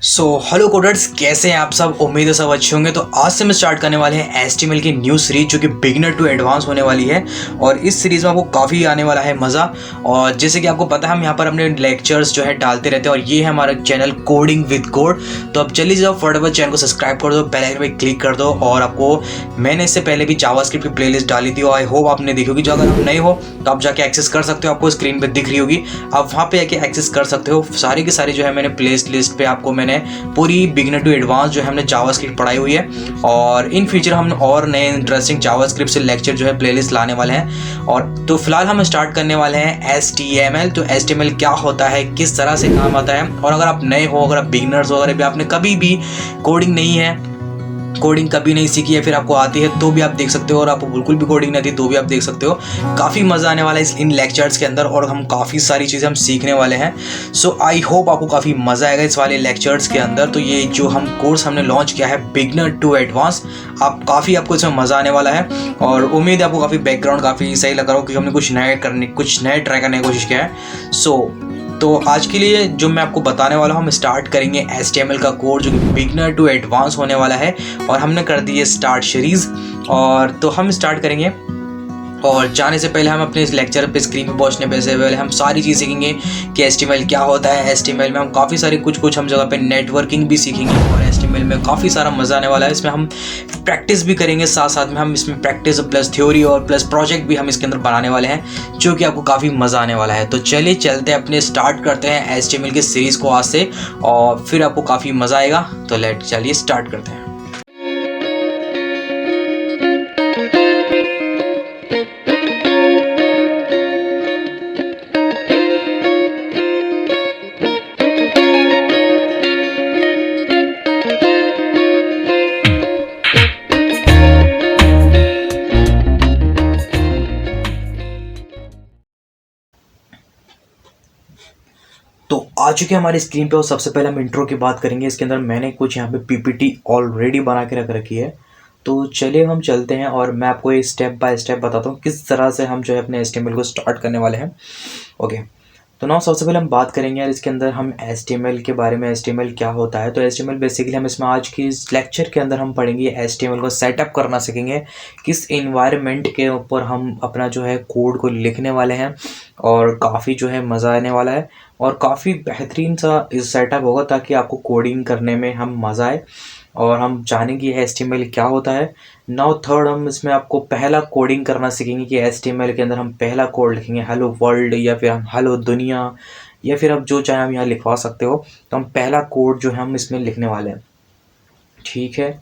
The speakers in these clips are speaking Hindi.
हेलो कोडर्स, कैसे हैं आप सब। उम्मीद है सब अच्छे होंगे। तो आज से हम स्टार्ट करने वाले हैं HTML की न्यू सीरीज जो कि बिगिनर टू एडवांस होने वाली है। और इस सीरीज़ में आपको काफ़ी आने वाला है मज़ा। और जैसे कि आपको पता है, हम यहाँ पर अपने लेक्चर्स जो है डालते रहते हैं और ये है हमारा चैनल कोडिंग विद कोड। तो अब जल्दी जाओ फटाफट चैनल को सब्सक्राइब कर दो, बेल आइकन पे क्लिक कर दो। और आपको मैंने इससे पहले भी जावास्क्रिप्ट की प्लेलिस्ट डाली थी, आई होप आपने देखी होगी। जो अगर आप नए हो तो आप जाके एक्सेस कर सकते हो, आपको स्क्रीन पर दिख रही होगी, आप वहाँ पे जाके एक्सेस कर सकते हो। सारी की सारी जो है मैंने प्ले लिस्ट पे आपको मैंने पूरी बिगिनर टू एडवांस जो है हमने जावास्क्रिप्ट पढ़ाई हुई है। और इन फ्यूचर हम और नए इंटरेस्टिंग जावास्क्रिप्ट से लेक्चर जो है प्लेलिस्ट लाने वाले हैं। और तो फिलहाल हम स्टार्ट करने वाले हैं HTML। तो HTML क्या होता है, किस तरह से काम आता है, और अगर आप नए हो, अगर आप बिगिनर्स हो, अगर आपने कभी भी कोडिंग नहीं है, कोडिंग कभी नहीं सीखी है, फिर आपको आती है तो भी आप देख सकते हो, और आपको बिल्कुल भी कोडिंग नहीं आती तो भी आप देख सकते हो। काफ़ी मज़ा आने वाला है इन लेक्चर्स के अंदर, और हम काफ़ी सारी चीज़ें हम सीखने वाले हैं। सो आई होप आपको काफ़ी मज़ा आएगा इस वाले लेक्चर्स के अंदर। तो ये जो हम कोर्स हमने लॉन्च किया है बिगिनर टू एडवांस, आपको इसमें मज़ा आने वाला है। और उम्मीद है आपको काफ़ी बैकग्राउंड काफ़ी सही लग रहा हो, क्योंकि हमने कुछ नए ट्राई करने की कोशिश किया है। तो आज के लिए जो मैं आपको बताने वाला हूँ, हम स्टार्ट करेंगे HTML का कोर्स जो कि बिगिनर टू एडवांस होने वाला है। और हमने कर दी है स्टार्ट सीरीज़, और तो हम स्टार्ट करेंगे। और जाने से पहले हम अपने इस लेक्चर पे स्क्रीन पे पहुंचने से पहले हम सारी चीज़ सीखेंगे कि HTML क्या होता है। HTML में हम काफ़ी सारी कुछ हम जगह पे नेटवर्किंग भी सीखेंगे, और HTML में काफ़ी सारा मज़ा आने वाला है। इसमें हम प्रैक्टिस भी करेंगे, साथ साथ में हम इसमें प्रैक्टिस प्लस थ्योरी और प्लस प्रोजेक्ट भी हम इसके अंदर बनाने वाले हैं, जो कि आपको काफ़ी मज़ा आने वाला है। तो चलिए चलते हैं, अपने स्टार्ट करते हैं HTML की सीरीज़ को आज से, और फिर आपको काफ़ी मज़ा आएगा। तो चलिए स्टार्ट करते हैं। तो आ चुके हैं हमारी स्क्रीन पे, और सबसे पहले हम इंट्रो की बात करेंगे। इसके अंदर मैंने कुछ यहाँ पे PPT ऑलरेडी बना के रख रखी है। तो चलिए हम चलते हैं, और मैं आपको ये स्टेप बाय स्टेप बताता हूँ किस तरह से हम जो है अपने HTML को स्टार्ट करने वाले हैं। ओके, तो ना सबसे पहले हम बात करेंगे यार इसके अंदर हम HTML के बारे में। HTML क्या होता है, तो HTML बेसिकली हम इसमें आज की इस लेक्चर के अंदर हम पढ़ेंगे HTML को सेटअप करना सीखेंगे, किस इन्वायरमेंट के ऊपर हम अपना जो है कोड को लिखने वाले हैं। और काफ़ी जो है मज़ा आने वाला है, और काफ़ी बेहतरीन सा इस सेटअप होगा, ताकि आपको कोडिंग करने में हम मज़ा आए, और हम जानेंगे कि HTML क्या होता है। नाउ थर्ड, हम इसमें आपको पहला कोडिंग करना सीखेंगे कि HTML के अंदर हम पहला कोड लिखेंगे हेलो वर्ल्ड, या फिर हम हेलो दुनिया, या फिर आप जो चाहें हम यहाँ लिखवा सकते हो। तो हम पहला कोड जो है हम इसमें लिखने वाले हैं, ठीक है।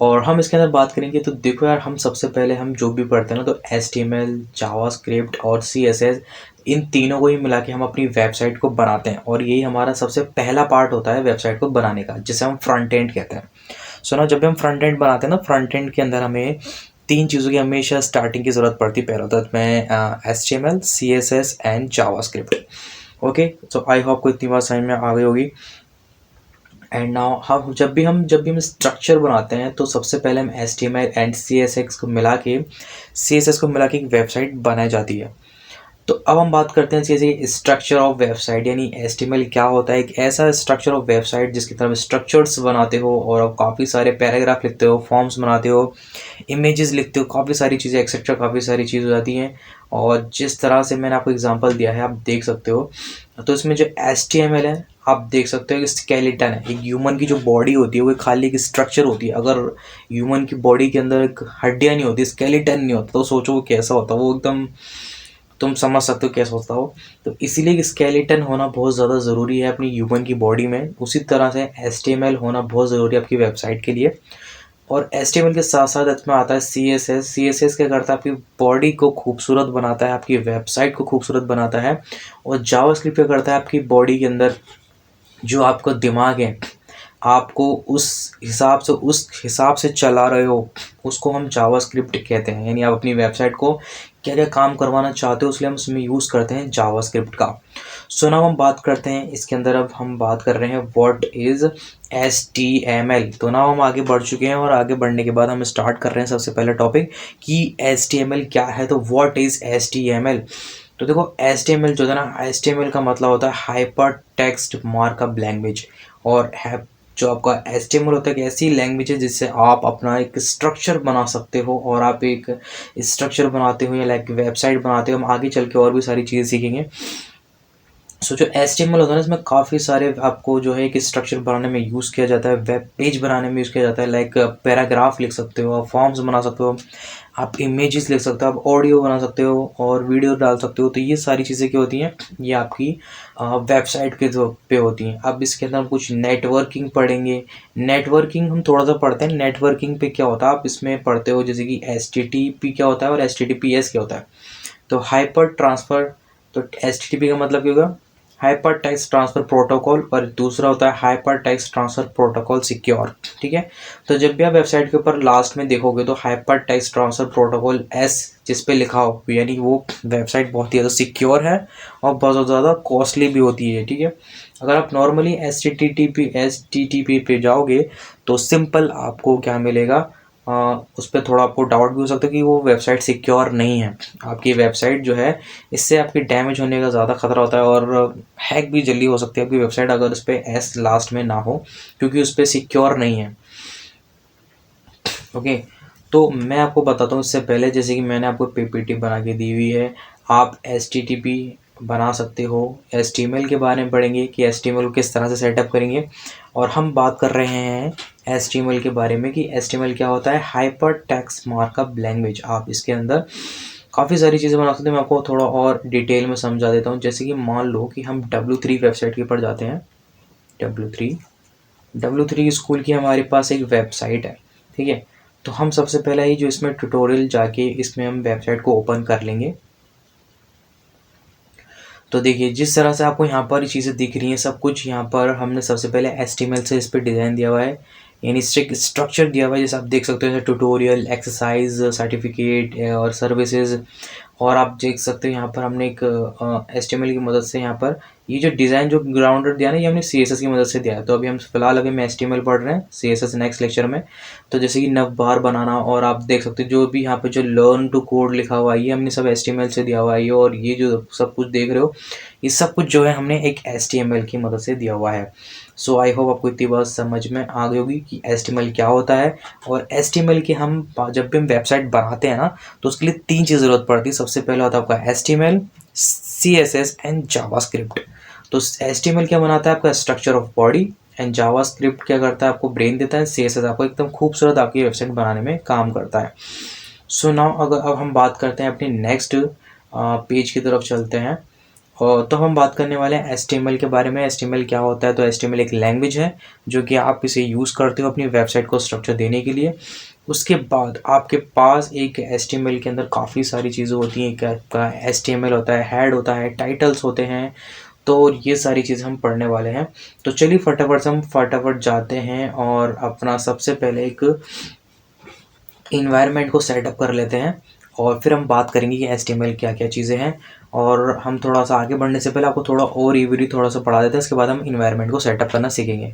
और हम इसके अंदर बात करेंगे, तो देखो यार, हम सबसे पहले हम जो भी पढ़ते हैं ना, तो HTML, जावास्क्रिप्ट और CSS, इन तीनों को ही मिला के हम अपनी वेबसाइट को बनाते हैं। और यही हमारा सबसे पहला पार्ट होता है वेबसाइट को बनाने का, जिसे हम फ्रंट एंड कहते हैं। सो ना, जब भी हम फ्रंट एंड बनाते हैं ना, फ्रंट एंड के अंदर हमें तीन चीज़ों की हमेशा स्टार्टिंग की ज़रूरत पड़ती है। पहला होता है मैं HTML, CSS and JavaScript. Okay, so I hope को इतनी बात समझ में आ गई होगी। एंड नाउ हम जब भी हम स्ट्रक्चर बनाते हैं, तो सबसे पहले हम HTML एंड CSS को मिला के एक वेबसाइट बनाई जाती है। तो अब हम बात करते हैं जैसे स्ट्रक्चर ऑफ वेबसाइट, यानी HTML क्या होता है। एक ऐसा स्ट्रक्चर ऑफ वेबसाइट जिसकी तरफ स्ट्रक्चर्स बनाते हो, और आप काफ़ी सारे पैराग्राफ लिखते हो, फॉर्म्स बनाते हो, इमेजेस लिखते हो, काफ़ी सारी चीज़ें एक्सेट्रा, काफ़ी सारी चीज़ हो जाती हैं। और जिस तरह से मैंने आपको एग्जांपल दिया है, आप देख सकते हो। तो इसमें जो HTML है, आप देख सकते हो कि स्केलेटन है। एक ह्यूमन की जो बॉडी होती है वो खाली एक स्ट्रक्चर होती है। अगर ह्यूमन की बॉडी के अंदर एक हड्डियाँ नहीं होती, स्केलेटन नहीं होता, तो सोचो वो कैसा होता। वो एकदम, तुम समझ सकते हो कैसा होता हो। तो इसीलिए स्केलेटन होना बहुत ज़्यादा ज़रूरी है अपनी ह्यूमन की बॉडी में। उसी तरह से HTML होना बहुत ज़रूरी है आपकी वेबसाइट के लिए। और HTML के साथ साथ इसमें आता है CSS। CSS क्या करता है, आपकी बॉडी को खूबसूरत बनाता है, आपकी वेबसाइट को खूबसूरत बनाता है। और जावास्क्रिप्ट क्या करता है, आपकी बॉडी के अंदर जो आपका दिमाग है, आपको उस हिसाब से चला रहे हो, उसको हम जावास्क्रिप्ट कहते हैं। यानी आप अपनी वेबसाइट को क्या क्या काम करवाना चाहते हो, इसलिए हम उसमें यूज़ करते हैं जावास्क्रिप्ट का। सो नाउ हम बात करते हैं इसके अंदर, अब हम बात कर रहे हैं व्हाट इज़ HTML। तो नाउ हम आगे बढ़ चुके हैं, और आगे बढ़ने के बाद हम स्टार्ट कर रहे हैं सबसे पहला टॉपिक कि HTML क्या है। तो व्हाट इज़ HTML। तो देखो, HTML जो है ना, HTML का मतलब होता है हाइपर टेक्स्ट मार्कअप लैंग्वेज। और जो आपका HTML होता है एक ऐसी लैंग्वेज है जिससे आप अपना एक स्ट्रक्चर बना सकते हो, और आप एक स्ट्रक्चर बनाते हो या लाइक वेबसाइट बनाते हो। हम आगे चल के और भी सारी चीज़ें सीखेंगे। सो जो HTML होता है ना, इसमें काफ़ी सारे आपको जो है एक स्ट्रक्चर बनाने में यूज़ किया जाता है, वेब पेज बनाने में यूज़ किया जाता है, लाइक पैराग्राफ लिख सकते हो, आप फॉर्म्स बना सकते हो, आप इमेजेस लिख सकते हो, आप ऑडियो बना सकते हो और वीडियो डाल सकते हो। तो ये सारी चीज़ें क्या होती हैं, ये आपकी वेबसाइट के जो पे होती हैं। अब इसके अंदर हम कुछ नेटवर्किंग पढ़ेंगे। नेटवर्किंग हम थोड़ा सा पढ़ते हैं। नेटवर्किंग पे क्या होता है आप इसमें पढ़ते हो, जैसे कि HTTP क्या होता है और HTTPS क्या होता है। तो हाइपर ट्रांसफ़र, तो HTTP का मतलब क्या होगा, हाइपर टेक्स्ट ट्रांसफ़र प्रोटोकॉल, और दूसरा होता है hyper text transfer protocol secure. ठीक है, तो जब भी आप वेबसाइट के ऊपर लास्ट में देखोगे तो hyper text transfer protocol S जिस पे लिखा हो, यानी वो वेबसाइट बहुत ही ज़्यादा सिक्योर है और बहुत ज़्यादा कॉस्टली भी होती है। ठीक है, अगर आप नॉर्मली HTTP पे जाओगे तो सिंपल आपको क्या मिलेगा, उस पर थोड़ा आपको डाउट भी हो सकता है कि वो वेबसाइट सिक्योर नहीं है। आपकी वेबसाइट जो है, इससे आपकी डैमेज होने का ज़्यादा खतरा होता है और हैक भी जल्दी हो सकती है आपकी वेबसाइट, अगर उस पर S लास्ट में ना हो, क्योंकि उस पर सिक्योर नहीं है। ओके, तो मैं आपको बताता हूँ इससे पहले, जैसे कि मैंने आपको PPT बना के दी हुई है, आप HTTP बना सकते हो। HTML के बारे में पढ़ेंगे कि HTML को किस तरह से सेटअप करेंगे, और हम बात कर रहे हैं HTML के बारे में कि HTML क्या होता है, हाइपर टेक्स्ट मार्कअप लैंग्वेज। आप इसके अंदर काफ़ी सारी चीज़ें बना सकते हैं। मैं आपको थोड़ा और डिटेल में समझा देता हूँ। जैसे कि मान लो कि हम W3 वेबसाइट के ऊपर जाते हैं। W3 स्कूल की हमारे पास एक वेबसाइट है। ठीक है, तो हम सबसे पहले ही जो इसमें ट्यूटोरियल जाके इसमें हम वेबसाइट को ओपन कर लेंगे। तो देखिए, जिस तरह से आपको यहाँ पर चीज़ें दिख रही हैं, सब कुछ यहाँ पर हमने सबसे पहले HTML से इस पर डिज़ाइन दिया हुआ है, यानी स्ट्रक्चर दिया हुआ है। जैसे आप देख सकते हो, जैसे ट्यूटोरियल, एक्सरसाइज, सर्टिफिकेट और सर्विसेज। और आप देख सकते हो यहाँ पर हमने एक HTML की मदद से यहाँ पर ये जो डिज़ाइन जो ग्राउंडर दिया ना, ये हमने CSS की मदद से दिया है। तो अभी हम फिलहाल अभी हम HTML पढ़ रहे हैं, CSS नेक्स्ट लेक्चर में। तो जैसे कि नव बार बनाना, और आप देख सकते हो जो भी यहाँ पे जो लर्न टू कोड लिखा हुआ है, ये हमने सब HTML से दिया हुआ है। और ये जो सब कुछ देख रहे हो, ये सब कुछ जो है हमने एक HTML की मदद से दिया हुआ है। सो आई होप आपको इतनी बात समझ में आ गई होगी कि HTML क्या होता है। और HTML की हम जब भी हम वेबसाइट बनाते हैं ना, तो उसके लिए 3 चीज़ ज़रूरत पड़ती है। सबसे पहला होता है आपका HTML, CSS एंड जावास्क्रिप्ट। तो HTML क्या बनाता है, आपका structure of body, and JavaScript क्या करता है, आपको ब्रेन देता है, CSS आपको एकदम खूबसूरत आपकी वेबसाइट बनाने में काम करता है। सो नाउ अगर अब हम बात करते हैं अपने नेक्स्ट पेज की तरफ चलते हैं। और तो हम बात करने वाले हैं HTML के बारे में। HTML क्या होता है, तो HTML एक लैंग्वेज है जो कि आप इसे यूज़ करते हो अपनी वेबसाइट को स्ट्रक्चर देने के लिए। उसके बाद आपके पास एक HTML के अंदर काफ़ी सारी चीज़ें होती हैं। एक आपका HTML होता है, हेड होता है, टाइटल्स होते हैं। तो ये सारी चीज़ें हम पढ़ने वाले हैं। तो चलिए फटाफट से हम फटाफट जाते हैं और अपना सबसे पहले एक इन्वायरमेंट को सेटअप कर लेते हैं, और फिर हम बात करेंगे कि HTML क्या क्या चीज़ें हैं। और हम थोड़ा सा आगे बढ़ने से पहले आपको थोड़ा और ईवीरी थोड़ा सा पढ़ा देते हैं, इसके बाद हम इन्वायरमेंट को सेटअप करना सीखेंगे।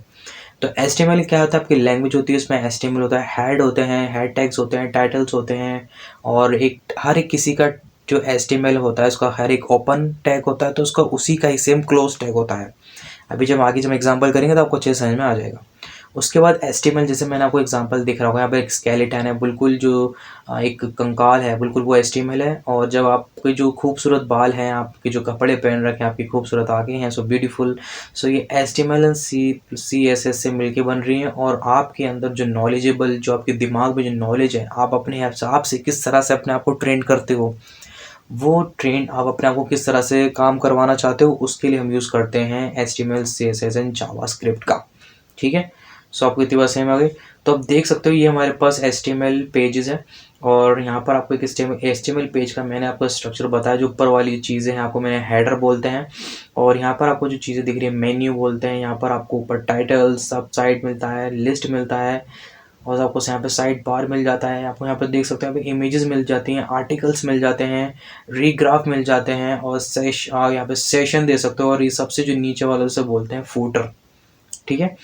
तो HTML क्या होता है, आपकी लैंग्वेज होती है, उसमें HTML होता है, हेड होते हैं, हेड टैग्स होते हैं, टाइटल्स होते हैं, और एक हर एक किसी का जो HTML होता है उसका हर एक ओपन टैग होता है, तो उसका उसी का ही सेम क्लोज टैग होता है। अभी जब आगे जब एग्जांपल करेंगे तो आपको अच्छे से समझ में आ जाएगा। उसके बाद HTML, जैसे मैंने आपको एग्जांपल दिख रहा होगा, यहाँ पे एक स्केलेटन है, बिल्कुल जो एक कंकाल है, बिल्कुल वो HTML है। और जब आपके जो खूबसूरत बाल हैं, आपके जो कपड़े पहन रखे हैं, आपकी खूबसूरत आँखें हैं, सो ब्यूटीफुल, सो ये HTML एंड CSS से मिलके बन रही हैं। और आपके अंदर जो नॉलेजेबल, जो आपके दिमाग में जो नॉलेज है, आप अपने हिसाब से किस तरह से अपने आप को ट्रेन करते हो, वो ट्रेन आप अपने आप को किस तरह से काम करवाना चाहते हो, उसके लिए हम यूज़ करते हैं HTML, CSS एंड जावास्क्रिप्ट का। ठीक है, सो आपको इतनी बात समझ में आ गई। तो आप देख सकते हो ये हमारे पास HTML पेजेस है, और यहाँ पर आपको एक HTML पेज का मैंने आपको स्ट्रक्चर बताया। जो ऊपर वाली चीज़ें हैं आपको मैंने हेडर बोलते हैं, और यहाँ पर आपको जो चीज़ें दिख रही है मेन्यू बोलते हैं। यहाँ पर आपको ऊपर टाइटल, सब साइड मिलता है, लिस्ट मिलता है, और आपको यहाँ पे साइड बार मिल जाता है। आपको यहाँ पर देख सकते हैं, यहाँ पे इमेजेस मिल जाती हैं, आर्टिकल्स मिल जाते हैं, रीग्राफ मिल जाते हैं, और यहाँ पे सेशन दे सकते हो। और ये सबसे जो नीचे वाले उसे बोलते हैं फूटर। ठीक है,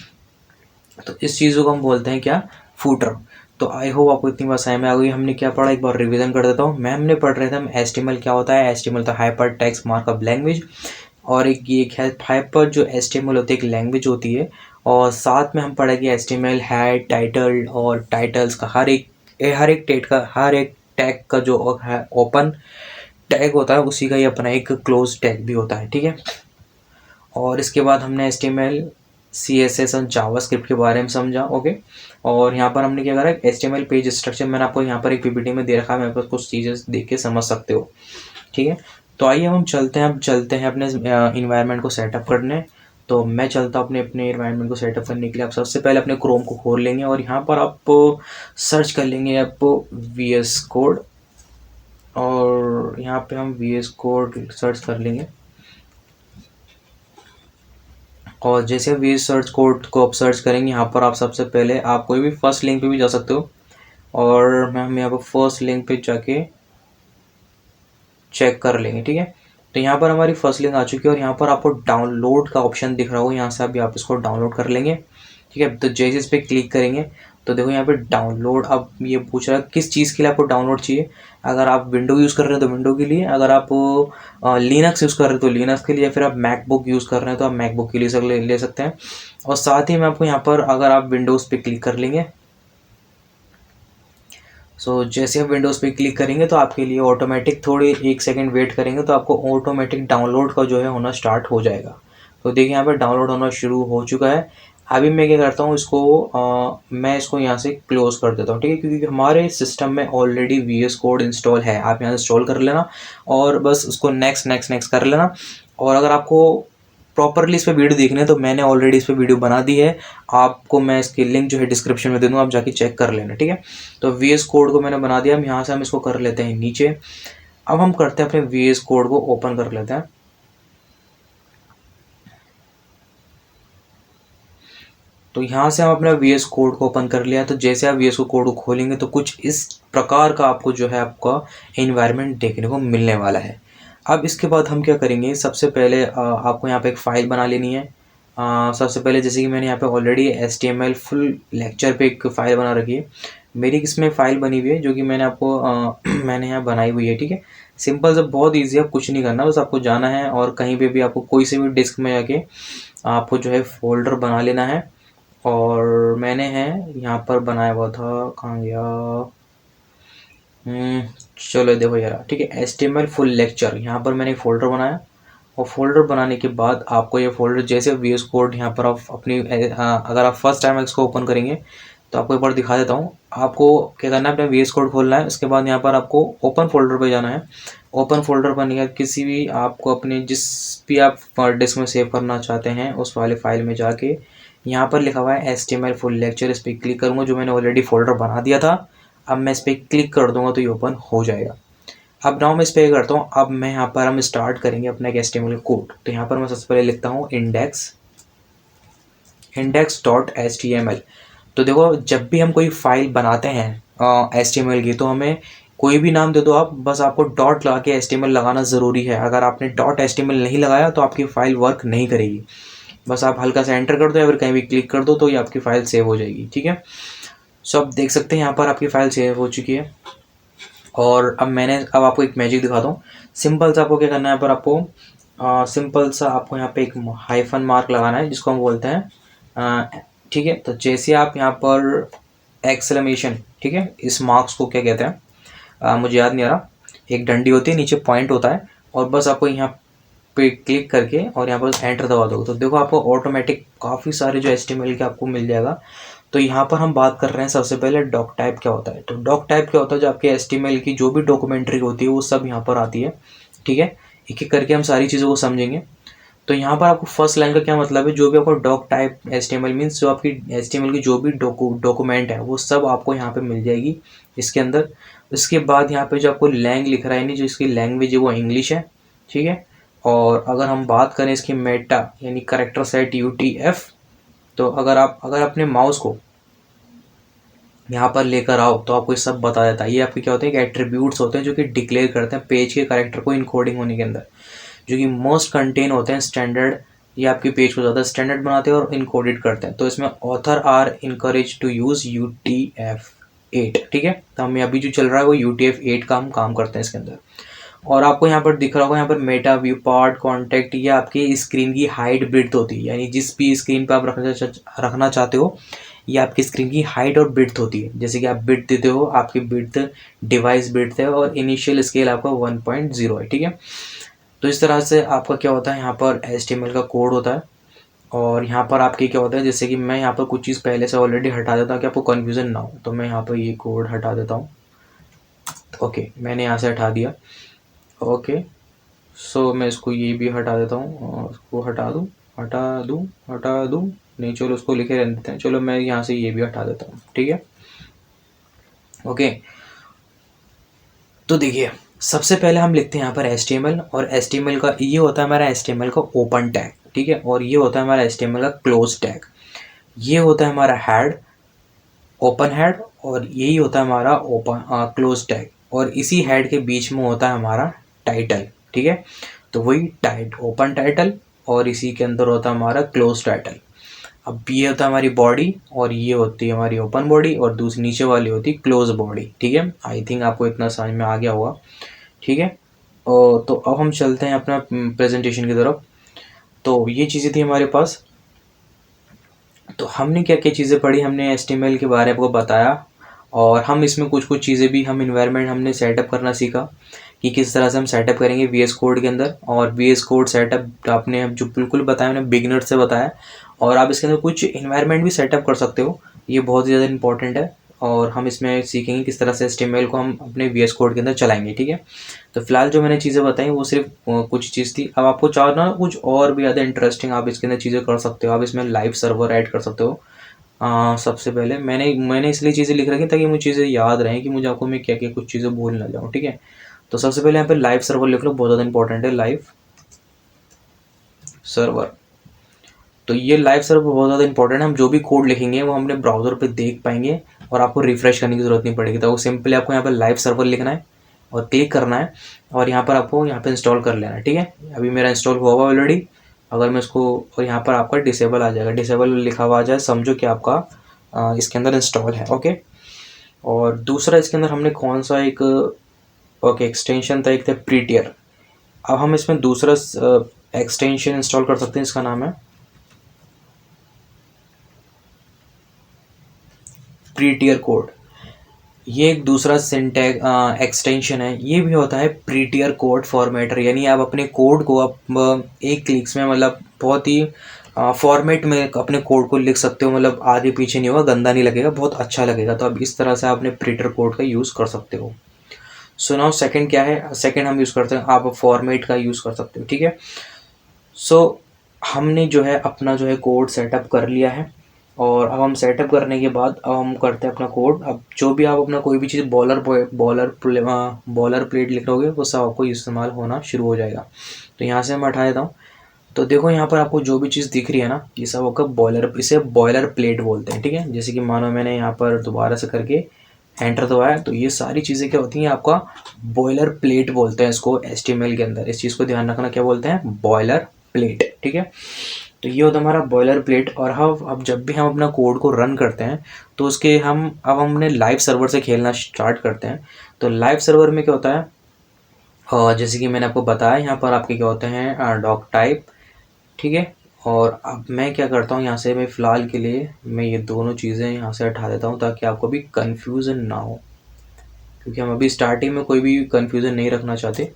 तो इस चीज़ों को हम बोलते हैं क्या, फूटर। तो आई होप आपको इतनी बात समझ में आ गई। हमने क्या पढ़ा, एक बार रिवीजन कर देता हूँ। हमने पढ़ रहे थे हम HTML क्या होता है। HTML तो हाइपर टेक्स्ट मार्कअप लैंग्वेज, और एक ये है हाइपर, जो HTML होती है एक लैंग्वेज होती है, और साथ में हम पढ़ेंगे HTML हेड, टाइटल और टाइटल्स का हर एक टैग का जो है ओपन टैग होता है उसी का ही अपना एक क्लोज टैग भी होता है, ठीक है। और इसके बाद हमने HTML, CSS और जावास्क्रिप्ट के बारे में समझा, ओके। और यहाँ पर हमने क्या करा, HTML पेज स्ट्रक्चर मैंने आपको यहाँ पर एक PPT में दे रखा है, मेरे पास कुछ चीज़ें देख के समझ सकते हो, ठीक है। तो आइए हम चलते हैं अपने इन्वायरमेंट को सेटअप करने। तो मैं चलता हूँ अपने इन्वायरमेंट को सेटअप करने के लिए। आप सबसे पहले अपने क्रोम को खोल लेंगे और यहाँ पर आप सर्च कर लेंगे आप VS कोड, और यहाँ पे हम VS कोड सर्च कर लेंगे। और जैसे भी सर्च कोड को आप सर्च करेंगे, यहाँ पर आप सबसे पहले आप कोई भी फर्स्ट लिंक पे भी जा सकते हो, और हम यहाँ पर फर्स्ट लिंक पे जाके चेक कर लेंगे, ठीक है। तो यहाँ पर हमारी फर्स्ट लिंक आ चुकी है और यहाँ पर आपको डाउनलोड का ऑप्शन दिख रहा होगा, यहाँ से अभी आप इसको डाउनलोड कर लेंगे, ठीक है। तो जैसे इस पर क्लिक करेंगे तो देखो यहाँ पे डाउनलोड, अब ये पूछ रहा है किस चीज़ के लिए आपको डाउनलोड चाहिए। अगर आप विंडो यूज़ कर रहे हैं तो विंडो के लिए, अगर आप लिनक्स यूज़ कर रहे हैं तो लिनक्स के लिए, या फिर आप मैकबुक यूज़ कर रहे हैं तो आप मैकबुक के लिए ले सकते हैं। और साथ ही मैं आपको यहाँ पर, अगर आप विंडोज़ पे क्लिक कर लेंगे, जैसे आप विंडोज़ पे क्लिक करेंगे तो आपके लिए ऑटोमेटिक, थोड़ी 1 सेकंड वेट करेंगे तो आपको ऑटोमेटिक डाउनलोड का जो है होना स्टार्ट हो जाएगा। तो देखिए यहाँ पर डाउनलोड होना शुरू हो चुका है। अभी मैं क्या करता हूँ, मैं इसको यहाँ से क्लोज कर देता हूँ, ठीक है, क्योंकि हमारे सिस्टम में ऑलरेडी VS कोड इंस्टॉल है। आप यहाँ से इंस्टॉल कर लेना और बस उसको नेक्स्ट नेक्स्ट नेक्स्ट कर लेना। और अगर आपको प्रॉपरली इस पर वीडियो देखनी है तो मैंने ऑलरेडी इस पर वीडियो बना दी है, आपको मैं इसकी लिंक जो है डिस्क्रिप्शन में दे दूँगा, आप जाके चेक कर लेना, ठीक है। तो VS कोड को मैंने बना दिया। हम यहाँ से हम इसको कर लेते हैं नीचे। अब हम करते हैं अपने VS कोड को ओपन कर लेते हैं। तो यहाँ से हम अपना VS कोड को ओपन कर लिया। तो जैसे आप VS कोड को खोलेंगे तो कुछ इस प्रकार का आपको जो है आपका एनवायरनमेंट देखने को मिलने वाला है। अब इसके बाद हम क्या करेंगे, सबसे पहले आपको यहाँ पे एक फ़ाइल बना लेनी है। सबसे पहले जैसे कि मैंने यहाँ पे ऑलरेडी HTML फुल लेक्चर पे एक फ़ाइल बना रखी है। मेरी इसमें फ़ाइल बनी हुई है जो कि मैंने आपको मैंने यहाँ बनाई हुई है, ठीक है। सिंपल से बहुत ईजी है, कुछ नहीं करना, बस आपको जाना है और कहीं पे भी आपको कोई से भी डिस्क में जाके आपको जो है फ़ोल्डर बना लेना है। और मैंने है यहाँ पर बनाया हुआ था, कहाँ गया, चलो देखो यार, ठीक है, HTML फुल लेक्चर, यहाँ पर मैंने एक फ़ोल्डर बनाया। और फोल्डर बनाने के बाद आपको ये फोल्डर, जैसे VS कोड यहाँ पर आप अपनी अगर आप फर्स्ट टाइम इसको ओपन करेंगे तो आपको एक बार दिखा देता हूँ। आपको क्या करना है, अपना VS कोड खोलना है, उसके बाद यहाँ पर आपको ओपन फोल्डर पे जाना है। ओपन फोल्डर पर नहीं, किसी भी आपको अपने जिस भी आप डिस्क में सेव करना चाहते हैं उस वाले फाइल में जाके यहाँ पर लिखा हुआ है HTML फुल लेक्चर, इस पर क्लिक करूँगा, जो मैंने ऑलरेडी फोल्डर बना दिया था। अब मैं इस पर क्लिक कर दूँगा तो ये ओपन हो जाएगा। अब नाउ मैं इस पर करता हूँ, अब मैं यहाँ पर हम स्टार्ट करेंगे अपना एक HTML कोड। तो यहाँ पर मैं सबसे पहले लिखता हूँ index.html। तो देखो, जब भी हम कोई फाइल बनाते हैं HTML की, तो हमें कोई भी नाम दे दो आप, बस आपको डॉट लगा के HTML लगाना ज़रूरी है। अगर आपने .html नहीं लगाया तो आपकी फ़ाइल वर्क नहीं करेगी। बस आप हल्का सा एंटर कर दो या फिर कहीं भी क्लिक कर दो तो ये आपकी फ़ाइल सेव हो जाएगी, ठीक है। सो आप देख सकते हैं यहाँ पर आपकी फ़ाइल सेव हो चुकी है। और अब आपको एक मैजिक दिखाता हूँ। सिंपल सा आपको क्या करना है, यहाँ पर आपको सिंपल सा आपको यहाँ पे एक हाइफन मार्क लगाना है, जिसको हम बोलते हैं, ठीक है। तो जैसे आप यहाँ पर एक्सक्लेमेशन, ठीक है, इस मार्क्स को क्या कहते हैं, मुझे याद नहीं आ रहा, एक डंडी होती है, नीचे पॉइंट होता है, और बस आपको यहाँ पे क्लिक करके और यहाँ पर एंटर दबा दो तो देखो आपको ऑटोमेटिक काफ़ी सारे जो HTML के आपको मिल जाएगा। तो यहाँ पर हम बात कर रहे हैं सबसे पहले डॉक टाइप क्या होता है। तो डॉक टाइप क्या होता है, जो आपके HTML की जो भी डॉक्यूमेंट्री होती है वो सब यहाँ पर आती है, ठीक है। एक एक करके हम सारी चीज़ों को समझेंगे। तो यहाँ पर आपको फर्स्ट लाइन का क्या मतलब है, जो भी आपको डॉक टाइप HTML मीन्स जो आपकी HTML की जो भी डॉक्यूमेंट है वो सब आपको यहाँ पे मिल जाएगी इसके अंदर। उसके बाद यहाँ पे जो आपको लैंग लिख रहा है, नहीं, जो इसकी लैंग्वेज है वो इंग्लिश है, ठीक है। और अगर हम बात करें इसकी मेटा यानी करेक्टर सेट UTF, तो अगर अपने माउस को यहाँ पर लेकर आओ तो आपको ये सब बता देता है। ये आपके क्या होते हैं, एट्रीब्यूट्स होते हैं जो कि डिक्लेयर करते हैं पेज के करेक्टर को इनकोडिंग होने के अंदर, जो कि मोस्ट कंटेन होते हैं स्टैंडर्ड। ये आपके पेज को ज़्यादा स्टैंडर्ड बनाते हैं और इनकोडेड करते हैं। तो इसमें author are encourage to use UTF-8, ठीक है। तो हमें अभी जो चल रहा है वो UTF-8 का हम काम करते हैं इसके अंदर। और आपको यहाँ पर दिख रहा होगा, यहाँ पर मेटा व्यू पार्ट कॉन्टेक्ट, ये आपकी स्क्रीन की हाइट ब्रिड्थ होती है, यानी जिस भी स्क्रीन पर आप रखना चाहते हो ये आपकी स्क्रीन की हाइट और ब्रिड्थ होती है। जैसे कि आप ब्रिड्थ देते हो, आपकी ब्रिड्थ डिवाइस ब्रिड्थ है और इनिशियल स्केल आपका 1.0 है, ठीक है। तो इस तरह से आपका क्या होता है, यहाँ पर HTML का कोड होता है। और यहाँ पर आपके क्या होता है, जैसे कि मैं यहाँ पर कुछ चीज़ पहले से ऑलरेडी हटा देता हूँ कि आपको कन्फ्यूज़न ना हो, तो मैं यहाँ पर ये कोड हटा देता हूँ। ओके, मैंने यहाँ से हटा दिया। ओके, सो मैं इसको ये भी हटा देता हूँ और उसको हटा दूँ नहीं, चलो उसको लिखे रहने देते हैं। चलो मैं यहाँ से ये भी हटा देता हूँ, ठीक है। ओके, तो देखिए सबसे पहले हम लिखते हैं यहाँ पर HTML, और HTML का ये होता है हमारा HTML का ओपन टैग, ठीक है। और ये होता है हमारा HTML का क्लोज टैग। ये होता है हमारा हेड, ओपन हेड, और यही होता है हमारा ओपन क्लोज टैग। और इसी हेड के बीच में होता है हमारा टाइटल, ठीक है। तो वही ओपन टाइटल, और इसी के अंदर होता है हमारा क्लोज टाइटल। अब ये होता है हमारी बॉडी, और ये होती है हमारी ओपन बॉडी, और दूसरी नीचे वाली होती है क्लोज बॉडी, ठीक है। आई थिंक आपको इतना समझ में आ गया होगा, ठीक है। तो अब हम चलते हैं अपना प्रेजेंटेशन की तरफ। तो ये चीज़ें थी हमारे पास। तो हमने क्या क्या चीज़ें पढ़ी, हमने HTML के बारे में आपको बताया, और हम इसमें कुछ कुछ चीज़ें भी, हम इन्वायरमेंट हमने सेटअप करना सीखा कि किस तरह से हम सेटअप करेंगे VS कोड के अंदर। और VS कोड सेटअप आपने जो बिल्कुल बताया, मैंने बिगिनर से बताया, और आप इसके अंदर कुछ इन्वायरमेंट भी सेटअप कर सकते हो, ये बहुत ज़्यादा इंपॉर्टेंट है। और हम इसमें सीखेंगे किस तरह से HTML को हम अपने VS कोड के अंदर चलाएंगे, ठीक है। तो फिलहाल जो मैंने चीज़ें बताई वो सिर्फ कुछ चीज़ थी। अब आपको चाहो ना कुछ और भी ज़्यादा इंटरेस्टिंग आप इसके अंदर चीज़ें कर सकते हो, आप इसमें लाइव सर्वर ऐड कर सकते हो। सबसे पहले मैंने इसलिए चीज़ें लिख रखी ताकि मुझे चीज़ें याद रहें कि मुझे आपको मैं क्या क्या कुछ चीज़ें भूल ना जाऊँ, ठीक है। तो सबसे पहले यहाँ पे लाइव सर्वर लिख लो, बहुत ज़्यादा इंपॉर्टेंट है लाइव सर्वर। तो ये लाइव सर्वर बहुत ज़्यादा इंपॉर्टेंट है, हम जो भी कोड लिखेंगे वो हमने ब्राउज़र पे देख पाएंगे, और आपको रिफ्रेश करने की ज़रूरत नहीं पड़ेगी। तो सिंपली आपको यहाँ पर लाइव सर्वर लिखना है और क्लिक करना है, और यहाँ पर आपको यहाँ पर इंस्टॉल कर लेना है, ठीक है। अभी मेरा इंस्टॉल हुआ हुआ ऑलरेडी। अगर मैं इसको, और यहाँ पर आपका डिसेबल आ जाएगा, डिसेबल लिखा हुआ आ जाए, समझो कि आपका इसके अंदर इंस्टॉल है, ओके। और दूसरा इसके अंदर हमने कौन सा एक ओके एक्सटेंशन था, एक था प्रीटियर। अब हम इसमें दूसरा एक्सटेंशन इंस्टॉल कर सकते हैं, इसका नाम है प्रीटियर कोड। ये एक दूसरा सिंटैग एक्सटेंशन है, ये भी होता है प्रीटियर कोड फॉर्मेटर, यानी आप अपने कोड को आप एक क्लिक्स में, मतलब बहुत ही फॉर्मेट में अपने कोड को लिख सकते हो, मतलब आगे पीछे नहीं होगा, गंदा नहीं लगेगा, बहुत अच्छा लगेगा। तो अब इस तरह से आप अपने प्रीटियर कोड का यूज़ कर सकते हो। सो नाउ सेकंड क्या है, सेकंड हम यूज़ करते हैं, आप फॉर्मेट का यूज़ कर सकते हो, ठीक है। सो हमने जो है अपना जो है कोड सेटअप कर लिया है, और अब हम सेटअप करने के बाद अब हम करते हैं अपना कोड। अब जो भी आप अपना कोई भी चीज़ बॉलर प्लेट लिख लोगे वो सब आपको इस्तेमाल होना शुरू हो जाएगा। तो यहाँ से मैं हटा देता हूँ। तो देखो यहाँ पर आपको जो भी चीज़ दिख रही है ना, ये सब आपका इसे बॉयलर प्लेट बोलते हैं, ठीक है। जैसे कि मानो मैंने यहाँ पर दोबारा से करके एंटर दबाया, तो ये सारी चीज़ें क्या होती हैं, आपका बॉयलर प्लेट बोलते हैं इसको HTML के अंदर। इस चीज़ को ध्यान रखना, क्या बोलते हैं, बॉयलर प्लेट, ठीक है। तो ये होता है हमारा बॉयलर प्लेट। और हम अब जब भी हम अपना कोड को रन करते हैं तो उसके अब हमने लाइव सर्वर से खेलना स्टार्ट करते हैं। तो लाइव सर्वर में क्या होता है, जैसे कि मैंने आपको बताया, यहाँ पर आपके क्या होते हैं डॉक टाइप, ठीक है। और अब मैं क्या करता हूँ, यहाँ से मैं फ़िलहाल के लिए मैं ये दोनों चीज़ें यहाँ से हटा देता हूँ ताकि आपको भी कन्फ्यूज़न ना हो, क्योंकि हम अभी स्टार्टिंग में कोई भी कन्फ्यूज़न नहीं रखना चाहते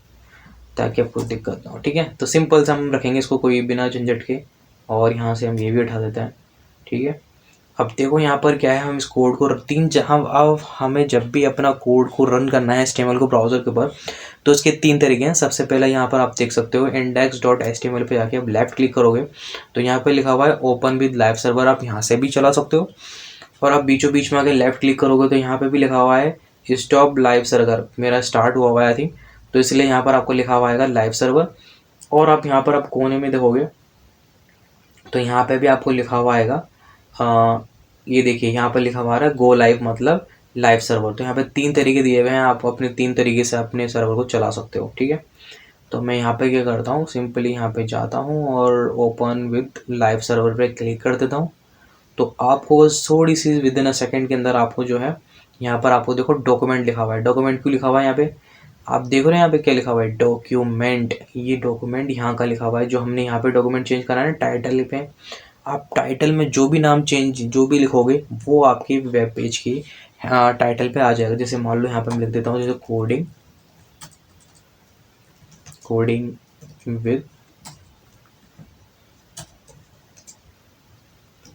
ताकि आपको दिक्कत ना हो, ठीक है। तो सिंपल से हम रखेंगे इसको कोई बिना झंझट के, और यहाँ से हम ये भी उठा देते हैं, ठीक है। अब देखो यहाँ पर क्या है, हम इस कोड को अब हमें जब भी अपना कोड को रन करना है HTML को ब्राउज़र के ऊपर, तो इसके 3 तरीके हैं। सबसे पहला यहाँ पर आप देख सकते हो index.html पे जाके आप लेफ़्ट क्लिक करोगे तो यहाँ पे लिखा हुआ है ओपन विद लाइव सर्वर, आप यहाँ से भी चला सकते हो। और आप बीचों बीच में आके लेफ़्ट क्लिक करोगे तो यहाँ पे भी लिखा हुआ है स्टॉप लाइव सर्वर, मेरा स्टार्ट हुआ हुआ है आई थिंक, तो इसलिए यहाँ पर आपको लिखा हुआ आएगा लाइव सर्वर। और आप यहाँ पर आप कोने में देखोगे तो यहाँ पे भी आपको लिखा हुआ आएगा, ये देखिए यहाँ पर लिखा हुआ है गो लाइव, मतलब लाइव सर्वर। तो यहाँ पे 3 तरीके दिए हुए हैं, आप अपने 3 तरीके से अपने सर्वर को चला सकते हो, ठीक है। तो मैं यहाँ पे क्या करता हूँ, सिंपली यहाँ पे जाता हूँ और ओपन विद लाइव सर्वर पे क्लिक कर देता हूँ। तो आपको बस थोड़ी सी विद इन अ सेकेंड के अंदर आपको जो है यहाँ पर आपको देखो डॉक्यूमेंट लिखा हुआ है। डॉक्यूमेंट क्यों लिखा हुआ है यहाँ पे, आप देख रहे हैं यहाँ पे क्या लिखा हुआ है, डॉक्यूमेंट। ये डॉक्यूमेंट यहाँ का लिखा हुआ है, जो हमने यहाँ पे डॉक्यूमेंट चेंज करा है ना टाइटल पे। आप टाइटल में जो भी नाम चेंज जो भी लिखोगे वो आपके वेब पेज की टाइटल पे आ जाएगा। जैसे मान लो यहाँ पे मैं लिख देता हूँ जैसे कोडिंग कोडिंग विद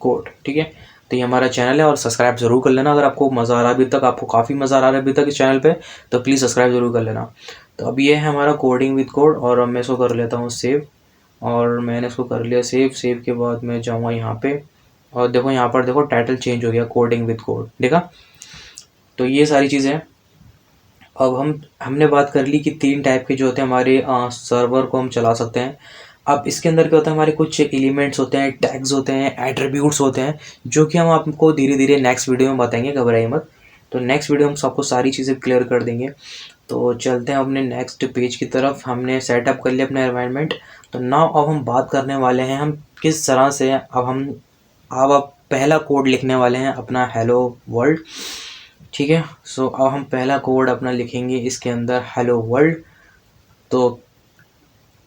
कोड, ठीक है। तो ये हमारा चैनल है और सब्सक्राइब जरूर कर लेना। अगर आपको मज़ा आ रहा है अभी तक, आपको काफ़ी मज़ा आ रहा है अभी तक इस चैनल पे, तो प्लीज़ सब्सक्राइब जरूर कर लेना। तो अब ये है हमारा कोडिंग विद कोड, और अब मैं इसको कर लेता हूँ सेव। और मैंने इसको कर लिया सेव। सेव के बाद मैं जाऊँगा यहाँ पे, और देखो यहाँ पर देखो टाइटल चेंज हो गया, कोडिंग विद कोड, देखा। तो ये सारी चीज़ें हैं। अब हमने बात कर ली कि 3 टाइप के जो होते हैं हमारे सर्वर को हम चला सकते हैं। अब इसके अंदर क्या होता है, हमारे कुछ एलिमेंट्स होते हैं, टैग्स होते हैं, एट्रीब्यूट्स होते हैं, जो कि हम आपको धीरे धीरे नेक्स्ट वीडियो में बताएंगे, घबराइए मत। तो नेक्स्ट वीडियो हम सबको सारी चीज़ें क्लियर कर देंगे। तो चलते हैं अपने नेक्स्ट पेज की तरफ। हमने सेटअप कर लिया अपना एनवायरनमेंट। तो नाउ अब हम बात करने वाले हैं हम किस तरह से अब पहला कोड लिखने वाले हैं अपना हेलो वर्ल्ड, ठीक है। सो अब हम पहला कोड अपना लिखेंगे इसके अंदर हेलो वर्ल्ड। तो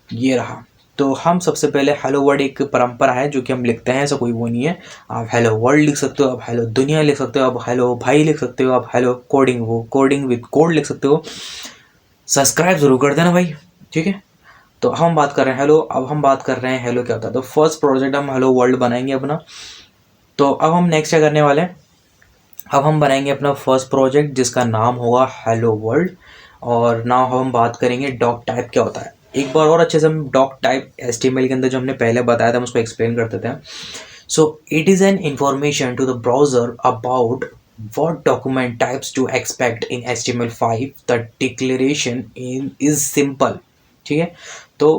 ये रहा। तो हम सबसे पहले हेलो वर्ल्ड एक परंपरा है जो कि हम लिखते हैं, ऐसा कोई वो नहीं है। आप हेलो वर्ल्ड लिख सकते हो, आप हेलो दुनिया लिख सकते हो, आप हेलो भाई लिख सकते हो, आप हेलो कोडिंग विद कोड लिख सकते हो। सब्सक्राइब जरूर कर देना भाई, ठीक है। तो हम बात कर रहे हैं हेलो। अब हम बात कर रहे हैं हेलो क्या होता है। तो फर्स्ट प्रोजेक्ट हम हेलो वर्ल्ड बनाएंगे अपना। तो अब हम नेक्स्ट क्या करने वाले हैं, अब हम बनाएंगे अपना फर्स्ट प्रोजेक्ट जिसका नाम होगा हेलो वर्ल्ड। और नाउ हम बात करेंगे डॉक टाइप क्या होता है। एक बार और अच्छे से हम डॉक टाइप HTML के अंदर जो हमने पहले बताया था हम उसको एक्सप्लेन कर देते हैं। So it is an information to the browser about what document types to expect in HTML5. The declaration in is simple, ठीक है। तो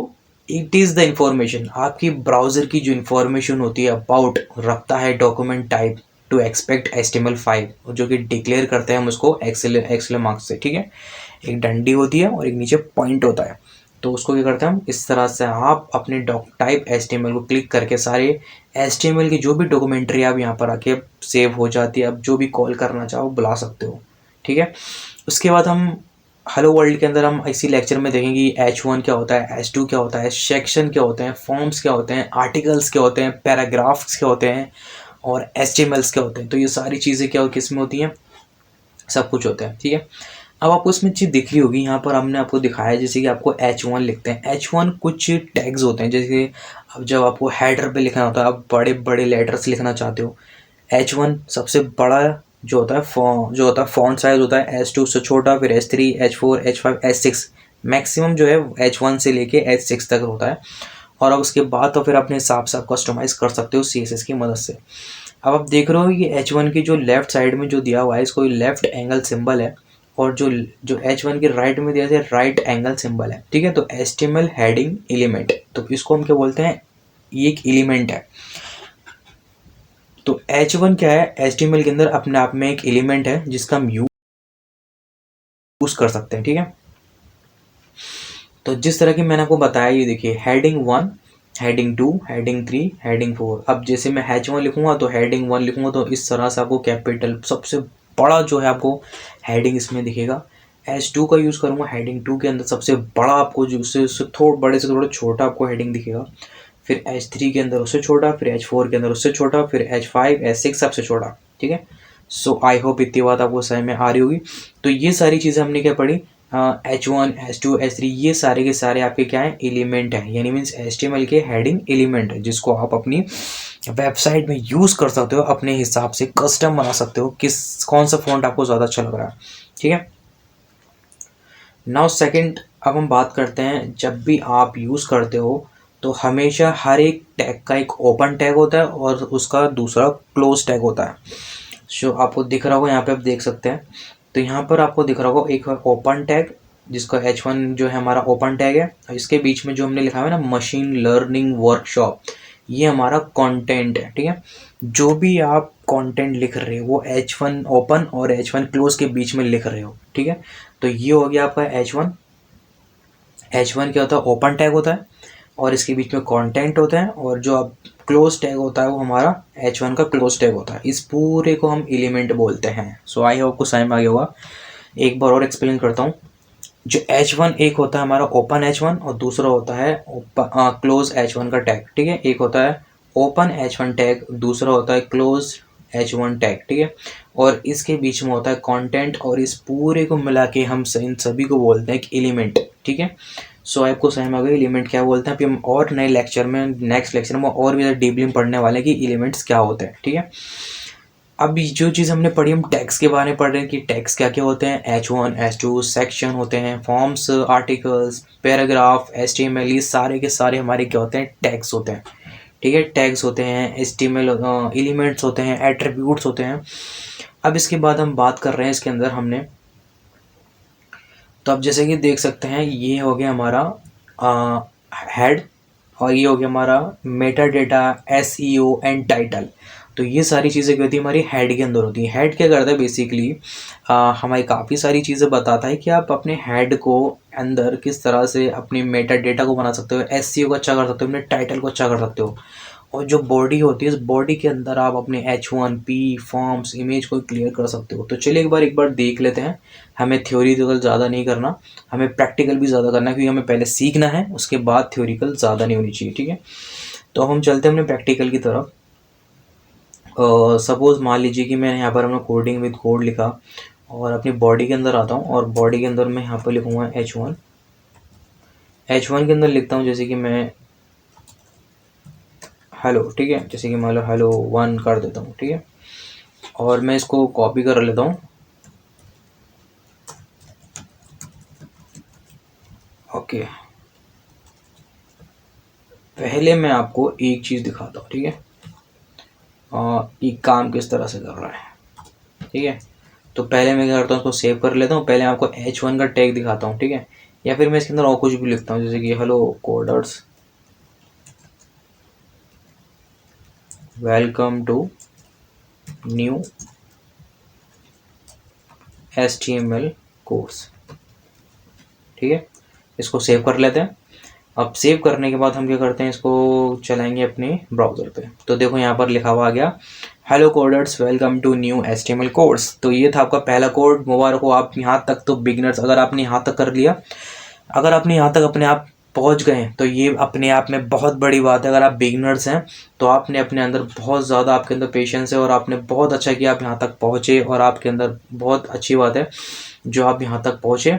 इट इज़ द इंफॉर्मेशन, आपकी ब्राउज़र की जो इंफॉर्मेशन होती है अबाउट रखता है document type two expect HTML5, जो कि डिक्लेयर करते हैं हम उसको एक्सेल मार्क्स से, ठीक है। एक डंडी होती है और एक नीचे पॉइंट होता है। तो उसको क्या करते हैं हम इस तरह से, आप अपने डॉक टाइप HTML को क्लिक करके सारे HTML की जो भी डॉक्यूमेंट्री आप यहाँ पर आके सेव हो जाती है, आप जो भी कॉल करना चाहो बुला सकते हो, ठीक है। उसके बाद हम हेलो वर्ल्ड के अंदर हम इसी लेक्चर में देखेंगे H1 क्या होता है, H2 क्या होता है, सेक्शन क्या होते हैं, फॉर्म्स क्या होते हैं, आर्टिकल्स क्या होते हैं, पैराग्राफ्स क्या होते हैं, और HTMLs क्या होते हैं। तो ये सारी चीज़ें क्या किस में होती हैं, सब कुछ होता है, ठीक है। अब आपको इसमें चीज़ दिख रही होगी, यहाँ पर हमने आपको दिखाया जैसे कि आपको H1 लिखते हैं। H1 कुछ टैग्स होते हैं, जैसे अब जब आपको हेडर पे लिखना होता है, आप बड़े बड़े लेटर्स लिखना चाहते हो, H1 सबसे बड़ा जो होता है फॉन्ट साइज होता है। H2 से छोटा, फिर H3, H4, H5, H6, maximum जो है H1 से लेके H6 तक होता है। और अब उसके बाद तो फिर अपने हिसाब से आप कस्टमाइज़ कर सकते हो CSS की मदद से। अब आप देख रहे हो ये H1 की जो लेफ्ट साइड में जो दिया हुआ है, इसको लेफ्ट एंगल सिंबल है, और जो जो H1 के राइट में दिया है राइट एंगल सिंबल है, ठीक है। तो HTML हेडिंग एलिमेंट, तो इसको हम क्या बोलते हैं, ये एक एलिमेंट है। तो H1 क्या है, HTML के अंदर अपने आप में एक एलिमेंट है जिसका हम यूज कर सकते हैं, ठीक है। तो जिस तरह की मैंने आपको बताया, ये देखिए हेडिंग 1, हेडिंग 2, हेडिंग 3, हेडिंग 4। अब जैसे मैं H1 लिखूंगा तो हेडिंग 1 लिखूंगा तो इस तरह से आपको कैपिटल सबसे बड़ा जो है आपको हेडिंग इसमें दिखेगा। H2 का यूज़ करूँगा, हेडिंग 2 के अंदर सबसे बड़ा आपको जो उससे थोड़ा बड़े से थोड़ा छोटा आपको हेडिंग दिखेगा। फिर H3 के अंदर उससे छोटा, फिर H4 के अंदर उससे छोटा, फिर H5, H6 सबसे छोटा, ठीक है। सो आई होप इतनी बात आपको समझ में आ रही होगी। तो ये सारी चीज़ें हमने क्या पढ़ी, H1, H2, H3, ये सारे के सारे आपके क्या हैं, एलिमेंट हैं, यानी मीन्स HTML के हेडिंग एलिमेंट है, जिसको आप अपनी वेबसाइट में यूज़ कर सकते हो, अपने हिसाब से कस्टम बना सकते हो, कौन सा फॉन्ट आपको ज़्यादा अच्छा लग रहा है, ठीक है। नाउ सेकंड, अब हम बात करते हैं, जब भी आप यूज़ करते हो तो हमेशा हर एक टैग का एक ओपन टैग होता है और उसका दूसरा क्लोज टैग होता है। सो आपको दिख रहा होगा, यहाँ पे आप देख सकते हैं। तो यहाँ पर आपको दिख रहा होगा एक ओपन टैग, जिसका H1 जो है हमारा ओपन टैग है, और इसके बीच में जो हमने लिखा है ना मशीन लर्निंग वर्कशॉप, ये हमारा कंटेंट है, ठीक है। जो भी आप कंटेंट लिख रहे हो वो H1 ओपन और H1 क्लोज के बीच में लिख रहे हो, ठीक है। तो ये हो गया आपका H1। H1 क्या होता है, ओपन टैग होता है, और इसके बीच में कंटेंट होता है, और जो अब क्लोज टैग होता है वो हमारा H1 का क्लोज टैग होता है। इस पूरे को हम एलिमेंट बोलते हैं। सो आई होप आपको समझ में आ गया होगा। एक बार और एक्सप्लेन करता हूँ। जो H1 एक होता है हमारा ओपन H1 और दूसरा होता है क्लोज H1 का टैग, ठीक है। एक होता है ओपन H1 टैग, दूसरा होता है क्लोज H1 टैग, ठीक है। और इसके बीच में होता है कंटेंट, और इस पूरे को मिला के हम इन सभी को बोलते हैं एक एलिमेंट, ठीक है। सो आपको समझ आ गया एलिमेंट क्या बोलते हैं। अभी हम और नए लेक्चर में, नेक्स्ट लेक्चर में और भी ज़्यादा डीपली पढ़ने वाले हैं कि एलिमेंट्स क्या होते हैं, ठीक है। अब जो चीज़ हमने पढ़ी, हम टैग्स के बारे में पढ़ रहे हैं कि टैग्स क्या क्या होते हैं। H1 H2 सेक्शन होते हैं, फॉर्म्स, आर्टिकल्स, पैराग्राफ, HTML, ये सारे के सारे हमारे क्या होते हैं, टैग्स होते हैं, ठीक है। टैग्स होते हैं, HTML एलिमेंट्स होते हैं, एट्रीब्यूट्स होते हैं। अब इसके बाद हम बात कर रहे हैं इसके अंदर हमने, तो अब जैसे कि देख सकते हैं ये हो गया हमारा हेड, और ये हो गया हमारा Meta data, SEO and title. तो ये सारी चीज़ें क्या होती है, हमारी हेड के अंदर होती है। हेड क्या करता है बेसिकली, हमारी काफ़ी सारी चीज़ें बताता है कि आप अपने हेड को अंदर किस तरह से अपनी मेटा डेटा को बना सकते हो, SEO को अच्छा कर सकते हो, अपने टाइटल को अच्छा कर सकते हो। और जो बॉडी होती है, इस बॉडी के अंदर आप अपने H1P फॉर्म्स, इमेज को क्लियर कर सकते हो। तो चलिए एक बार देख लेते हैं। हमें थ्योरीटिकल ज़्यादा नहीं करना, हमें प्रैक्टिकल भी ज़्यादा करना है, क्योंकि हमें पहले सीखना है, उसके बाद थ्योरिकल ज़्यादा नहीं होनी चाहिए, ठीक है। तो हम चलते हैं अपने प्रैक्टिकल की तरफ। सपोज़ मान लीजिए कि मैंने यहाँ पर अपना कोडिंग विद कोड लिखा, और अपनी बॉडी के अंदर आता हूँ, और बॉडी के अंदर मैं यहाँ पर लिखूँगा H1 के अंदर लिखता हूँ, जैसे कि मैं हेलो, ठीक है। जैसे कि मान लो हेलो 1 कर देता हूँ, ठीक है। और मैं इसको कॉपी कर लेता हूँ, ओके। पहले मैं आपको एक चीज़ दिखाता हूँ, ठीक है, कि काम किस तरह से कर रहा है, ठीक है। तो पहले मैं क्या करता हूँ, उसको सेव कर लेता हूँ। पहले आपको H1 का टैग दिखाता हूँ, ठीक है। या फिर मैं इसके अंदर और कुछ भी लिखता हूँ, जैसे कि hello coders, welcome to new HTML course, ठीक है। इसको सेव कर लेते हैं। अब सेव करने के बाद हम क्या करते हैं, इसको चलाएंगे अपने ब्राउज़र पे। तो देखो यहाँ पर लिखा हुआ आ गया, hello coders, welcome to new HTML course. तो ये था आपका पहला कोड। मुबारक हो, आप यहाँ तक तो बिगिनर्स, अगर आपने यहाँ तक कर लिया, अगर आपने यहाँ तक अपने आप पहुँच गए, तो ये अपने आप में बहुत बड़ी बात है। अगर आप बिगिनर्स हैं तो आपने अपने अंदर बहुत ज़्यादा, आपके अंदर पेशेंस है, और आपने बहुत अच्छा किया, आप यहाँ तक पहुँचे, और आपके अंदर बहुत अच्छी बात है जो आप यहाँ तक पहुँचे।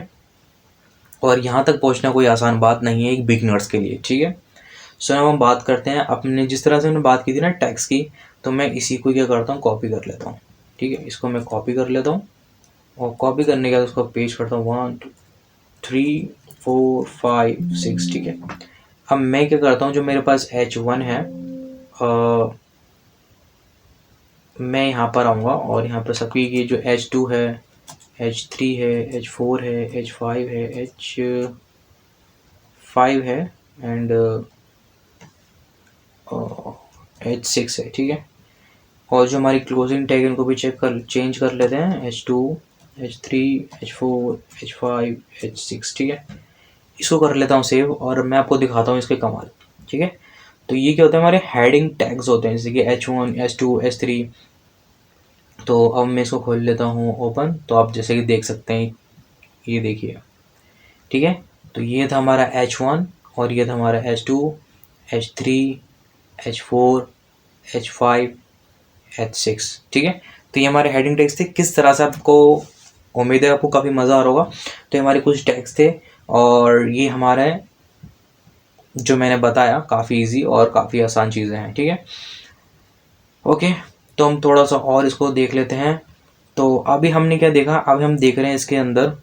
और यहाँ तक पहुँचना कोई आसान बात नहीं है एक बिगिनर्स के लिए, ठीक है। सो अब हम बात करते हैं अपने, जिस तरह से हमने बात की थी ना टैक्स की, तो मैं इसी को क्या करता हूँ, कॉपी कर लेता हूँ, ठीक है। इसको मैं कॉपी कर लेता हूँ, और कॉपी करने के बाद उसको पेस्ट करता हूँ 1 2 3 4 5 6, ठीक है। अब मैं क्या करता हूँ, जो मेरे पास H1 है, मैं यहाँ पर आऊँगा, और यहाँ पर सबकी ये जो H2 है, H3 है, H4 है, H5 है, H5 है, एंड H6 है, ठीक है। और जो हमारी क्लोजिंग टैग इनको भी चेंज कर लेते हैं, H2 H3 H4 H5 H6, ठीक है। इसको कर लेता हूँ सेव, और मैं आपको दिखाता हूँ इसके कमाल, ठीक है। तो ये क्या होता है, हमारे हेडिंग टैग्स होते हैं, जैसे कि H1 H2 H3। तो अब मैं इसको खोल लेता हूँ ओपन, तो आप जैसे कि देख सकते हैं, ये देखिए, ठीक है। तो ये था हमारा H1, और ये था हमारा H2 H3 H4 H5 H6, ठीक है। तो ये हमारे हेडिंग टैग्स थे। किस तरह से, आपको उम्मीद है आपको काफ़ी मज़ा आ रहा होगा। तो ये हमारे कुछ टैग्स थे, और ये हमारा जो मैंने बताया काफ़ी इजी और काफ़ी आसान चीज़ें हैं, ठीक है। ओके, तो हम थोड़ा सा और इसको देख लेते हैं। तो अभी हमने क्या देखा, अभी हम देख रहे हैं इसके अंदर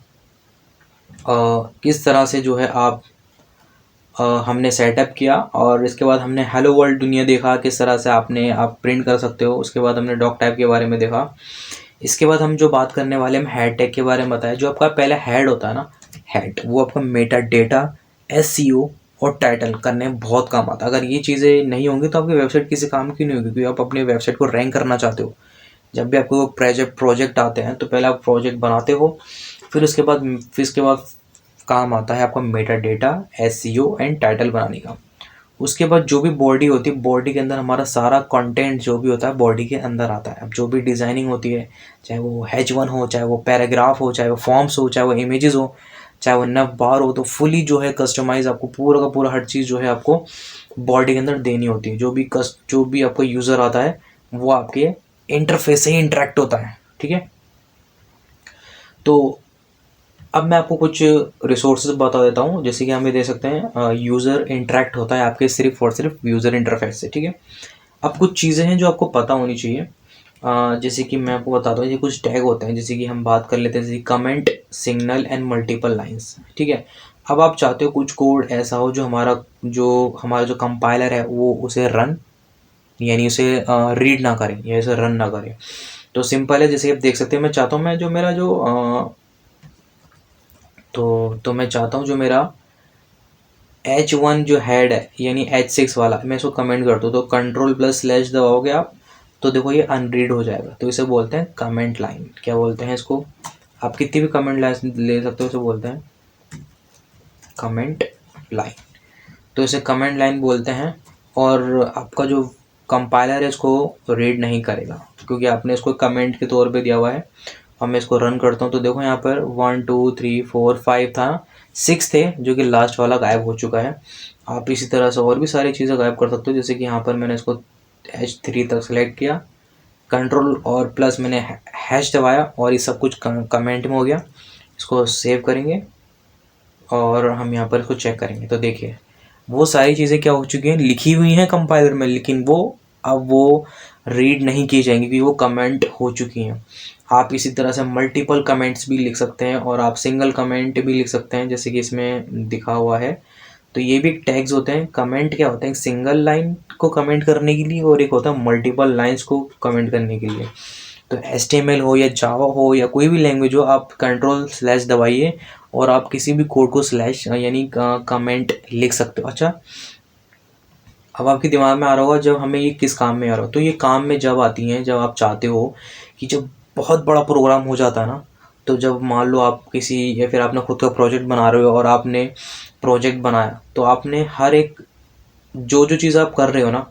किस तरह से जो है आप हमने सेटअप किया, और इसके बाद हमने हेलो वर्ल्ड दुनिया देखा, किस तरह से आप प्रिंट कर सकते हो। उसके बाद हमने डॉक टाइप के बारे में देखा। इसके बाद हम जो बात करने वाले, हम हेड टैग के बारे में बताया। जो आपका पहला हेड होता है ना, हेड, वो आपका मेटा डेटा, SEO और टाइटल करने में बहुत काम आता है। अगर ये चीज़ें नहीं होंगी तो आपकी वेबसाइट किसी काम की नहीं होगी, क्योंकि आप अपनी वेबसाइट को रैंक करना चाहते हो। जब भी आपको प्रोजेक्ट आते हैं, तो पहले आप प्रोजेक्ट बनाते हो, फिर उसके बाद काम आता है आपका Meta data, SEO and title बनाने का। उसके बाद जो भी बॉडी होती है, बॉडी के अंदर हमारा सारा कंटेंट जो भी होता है बॉडी के अंदर आता है। अब जो भी डिज़ाइनिंग होती है, चाहे वो H1 हो, चाहे वो पैराग्राफ हो, चाहे वो फॉर्म्स हो, चाहे वो इमेजेस हो, चाहे वो नव बार हो, तो फुली जो है कस्टमाइज आपको पूरा का पूरा हर चीज़ जो है आपको बॉडी के अंदर देनी होती है। जो भी आपको यूज़र आता है वो आपके इंटरफेस से ही इंटरेक्ट होता है, ठीक है। तो अब मैं आपको कुछ रिसोर्सेज बता देता हूँ, जैसे कि हम ये दे सकते हैं यूज़र इंटरेक्ट होता है आपके सिर्फ और सिर्फ यूज़र इंटरफेस से, ठीक है। अब कुछ चीज़ें हैं जो आपको पता होनी चाहिए, जैसे कि मैं आपको बताता हूँ, ये कुछ टैग होते हैं, जैसे कि हम बात कर लेते हैं जैसे comment, signal and multiple lines, ठीक है। अब आप चाहते हो कुछ कोड ऐसा हो जो हमारा जो कंपाइलर है वो उसे रन, यानी उसे रीड ना करे या इसे रन ना करे। तो सिंपल है, जैसे आप देख सकते हैं, मैं चाहता हूँ मैं जो मेरा जो तो मैं चाहता हूँ जो मेरा H1 जो हेड है यानी H6 वाला, मैं इसको कमेंट कर दूँ, तो कंट्रोल प्लस स्लैश दबाओगे आप, तो देखो ये अनरीड हो जाएगा। तो इसे बोलते हैं कमेंट लाइन। क्या बोलते हैं इसको? आप कितनी भी कमेंट लाइन ले सकते हो, इसे बोलते हैं कमेंट लाइन। तो इसे कमेंट लाइन बोलते हैं, और आपका जो कंपाइलर है इसको रीड नहीं करेगा क्योंकि आपने इसको कमेंट के तौर पे दिया हुआ है। अब मैं इसको रन करता हूँ, तो देखो यहाँ पर 1 2 3 4 5 था, 6 थे, जो कि लास्ट वाला गायब हो चुका है। आप इसी तरह से और भी सारी चीज़ें गायब कर सकते हो, जैसे कि यहाँ पर मैंने इसको H3 तक सेलेक्ट किया, कंट्रोल और प्लस मैंने हैश दबाया और ये सब कुछ कमेंट में हो गया। इसको सेव करेंगे और हम यहाँ पर इसको चेक करेंगे, तो देखिए वो सारी चीज़ें क्या हो चुकी हैं, लिखी हुई हैं कंपाइलर में, लेकिन वो रीड नहीं की जाएंगी क्योंकि वो कमेंट हो चुकी हैं। आप इसी तरह से मल्टीपल कमेंट्स भी लिख सकते हैं और आप सिंगल कमेंट भी लिख सकते हैं, जैसे कि इसमें दिखा हुआ है। तो ये भी टैग्स होते हैं। कमेंट क्या होता है, सिंगल लाइन को कमेंट करने के लिए, और एक होता है मल्टीपल लाइंस को कमेंट करने के लिए। तो HTML हो या जावा हो या कोई भी लैंग्वेज हो, आप कंट्रोल स्लैश दबाइए और आप किसी भी कोड को स्लैश यानी कमेंट लिख सकते हो। अच्छा, अब आपके दिमाग में आ रहा होगा जब हमें ये किस काम में आ रहा हो, तो ये काम में जब आती हैं जब आप चाहते हो कि जब बहुत बड़ा प्रोग्राम हो जाता है ना, तो जब मान लो आप किसी या फिर आपने खुद का प्रोजेक्ट बना रहे हो और आपने प्रोजेक्ट बनाया, तो आपने हर एक जो चीज़ आप कर रहे हो ना,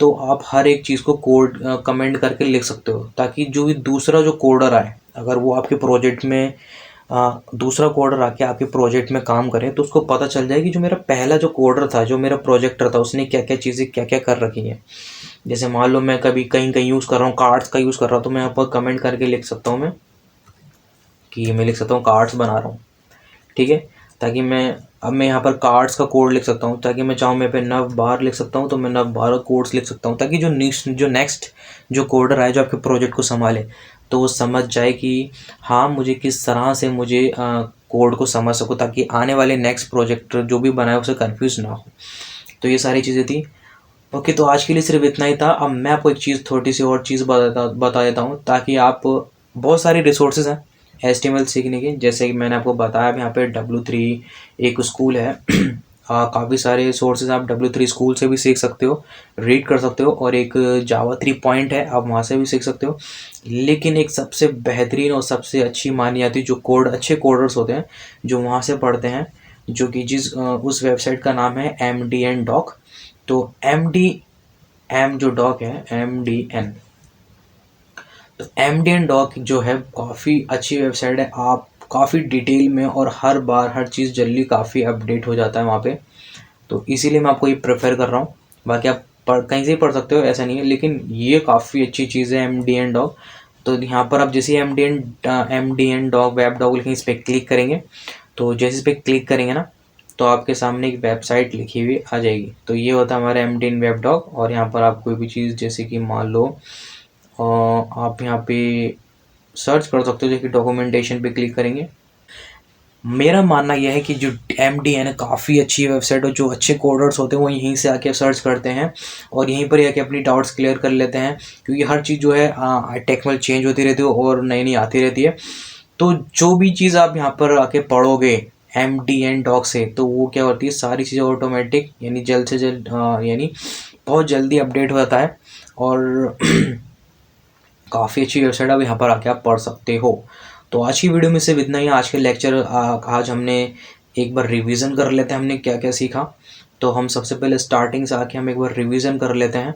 तो आप हर एक चीज़ को कोड कमेंट करके लिख सकते हो, ताकि जो भी दूसरा जो कोडर आए, अगर वो आपके प्रोजेक्ट में दूसरा कोडर आके आपके प्रोजेक्ट में काम करे, तो उसको पता चल जाए कि जो मेरा पहला जो कोडर था, जो मेरा प्रोजेक्टर था, उसने क्या क्या चीज़ें क्या क्या कर रखी हैं। जैसे मान लो मैं कभी कहीं कहीं यूज़ कर रहा हूँ, कार्ड्स का यूज़ कर रहा हूँ, तो मैं यहाँ पर कमेंट करके लिख सकता हूँ मैं कि मैं लिख सकता हूँ कार्ड्स बना रहा हूँ, ठीक है। ताकि मैं यहाँ पर कार्ड्स का कोड लिख सकता हूँ, ताकि मैं चाहूँ मैं पे नव बार लिख सकता हूँ, तो मैं नव बार कोड्स लिख सकता हूँ, ताकि जो नेक्स्ट जो कोडर आए जो आपके प्रोजेक्ट को संभाले, तो वो समझ जाए कि हाँ मुझे किस तरह से मुझे कोड को समझ सकूँ, ताकि आने वाले नेक्स्ट प्रोजेक्ट जो भी बनाए उसे कन्फ्यूज़ ना हो। तो ये सारी चीज़ें थी। ओके, तो आज के लिए सिर्फ इतना ही था। अब मैं आपको एक चीज़ थोड़ी सी और चीज़ बता देता हूँ, ताकि आप बहुत सारी रिसोर्सेज हैं HTML सीखने के, जैसे कि मैंने आपको बताया यहाँ पे W3 एक स्कूल है। काफ़ी सारे सोर्सेज आप W3 स्कूल से भी सीख सकते हो, रीड कर सकते हो, और एक जावा 3 पॉइंट है, आप वहाँ से भी सीख सकते हो। लेकिन एक सबसे बेहतरीन और सबसे अच्छी मानी जाती है, जो अच्छे कोडर्स होते हैं जो वहाँ से पढ़ते हैं, जो कि उस वेबसाइट का नाम है MDN डॉक। तो एम जो डॉक है MDN, तो MDN डॉक जो है काफ़ी अच्छी वेबसाइट है। आप काफ़ी डिटेल में और हर बार हर चीज़ जल्दी काफ़ी अपडेट हो जाता है वहाँ पे, तो इसीलिए मैं आपको ये प्रेफर कर रहा हूँ। बाकी आप कहीं से ही पढ़ सकते हो, ऐसा नहीं है, लेकिन ये काफ़ी अच्छी चीज़ है MDN डॉक। तो यहाँ पर आप जैसे MDN डॉक वेब डॉक लिखेंगे, इस पर क्लिक करेंगे, तो जैसे इस पर क्लिक करेंगे ना, तो आपके सामने एक वेबसाइट लिखी हुई आ जाएगी। तो ये होता है हमारा MDN वेब डॉक। और यहाँ पर आप कोई भी चीज़, जैसे कि मान लो आप यहाँ पे सर्च कर सकते हो, जैसे कि डॉक्यूमेंटेशन पे क्लिक करेंगे। मेरा मानना यह है कि जो MDN है काफ़ी अच्छी वेबसाइट है, जो अच्छे कोडर्स होते हैं वो यहीं से आके सर्च करते हैं और यहीं पर आके अपनी डाउट्स क्लियर कर लेते हैं, क्योंकि हर चीज़ जो है टेक्निकल चेंज होती रहती है और नई नई आती रहती है। तो जो भी चीज़ आप यहाँ पर आके पढ़ोगे MDN डॉक से, तो वो क्या होती है, सारी चीज़ें ऑटोमेटिक यानी जल्द से जल्द यानी बहुत जल्दी अपडेट हो जाता है। और काफ़ी अच्छी वेबसाइट है, अब यहाँ पर आके आप पढ़ सकते हो। तो आज की वीडियो में सिर्फ इतना ही। आज के लेक्चर आज हमने एक बार रिवीजन कर लेते हैं हमने क्या क्या सीखा। तो हम सबसे पहले स्टार्टिंग से आके हम एक बार रिवीजन कर लेते हैं।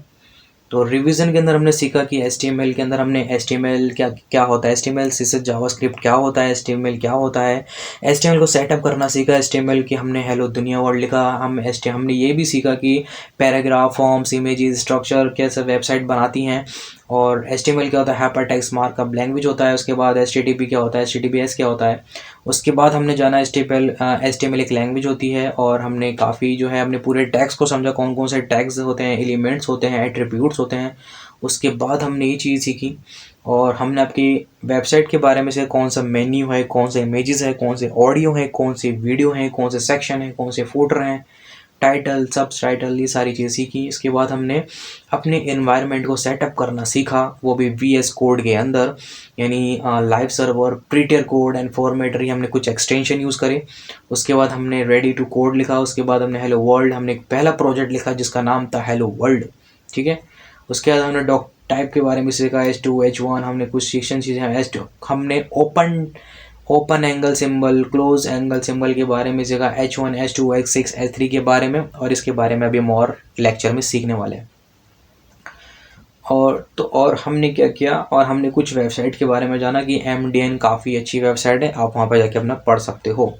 तो रिवीजन के अंदर हमने सीखा कि HTML के अंदर हमने HTML क्या क्या होता है, HTML CSS जावास्क्रिप्ट क्या होता है, HTML क्या होता है, HTML को सेटअप करना सीखा, HTML की हमने हेलो दुनिया वर्ल्ड लिखा, हमने ये भी सीखा कि पैराग्राफ, फॉर्म्स, इमेजेस, स्ट्रक्चर कैसे वेबसाइट बनाती हैं, और HTML क्या होता है, हाइपरटेक्स्ट मार्कअप लैंग्वेज होता है। उसके बाद HTTP क्या होता है, HTTPS क्या होता है। उसके बाद हमने जाना HTML एक लैंग्वेज होती है, और हमने काफ़ी जो है अपने पूरे टैग्स को समझा, कौन कौन से टैग्स होते हैं, एलिमेंट्स होते हैं, एट्रीब्यूट्स होते हैं। उसके बाद हमने ये चीज़ सीखी, और हमने आपकी वेबसाइट के बारे में से कौन सा मेन्यू है, कौन से इमेजेस है, कौन से ऑडियो है, कौन से वीडियो है, कौन से सेक्शन है, कौन से फुटर हैं, टाइटल, सबटाइटल, ये सारी चीज़ें सीखी। इसके बाद हमने अपने एनवायरनमेंट को सेटअप करना सीखा, वो भी VS कोड के अंदर, यानी live server, Prettier code and formatter, हमने कुछ एक्सटेंशन यूज़ करे। उसके बाद हमने रेडी टू कोड लिखा। उसके बाद हमने हेलो वर्ल्ड, हमने एक पहला प्रोजेक्ट लिखा जिसका नाम था हेलो वर्ल्ड, ठीक है। उसके बाद हमने डॉक टाइप के बारे में सीखा, H2, H1, हमने कुछ सेक्शन चीज़ें H2, हमने open angle symbol, close angle symbol के बारे में सीखा, H1, H2, H6, H3 के बारे में, और इसके बारे में अभी हम और लेक्चर में सीखने वाले हैं। और हमने क्या किया, और हमने कुछ वेबसाइट के बारे में जाना कि MDN काफ़ी अच्छी वेबसाइट है, आप वहाँ पर जाके अपना पढ़ सकते हो।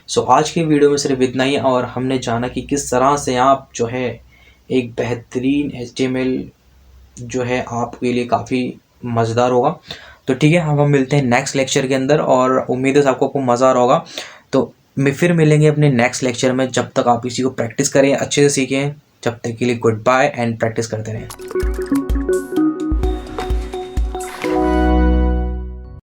सो आज की वीडियो में सिर्फ इतना ही, और हमने जाना कि किस तरह से आप जो है एक बेहतरीन HTML जो है आपके लिए काफ़ी मज़ेदार होगा। तो ठीक है, हम मिलते हैं नेक्स्ट लेक्चर के अंदर, और उम्मीद है आपको मज़ा आ रहा होगा। तो फिर मिलेंगे अपने नेक्स्ट लेक्चर में। जब तक आप इसी को प्रैक्टिस करें, अच्छे से सीखें, जब तक के लिए गुड बाय एंड प्रैक्टिस करते रहें।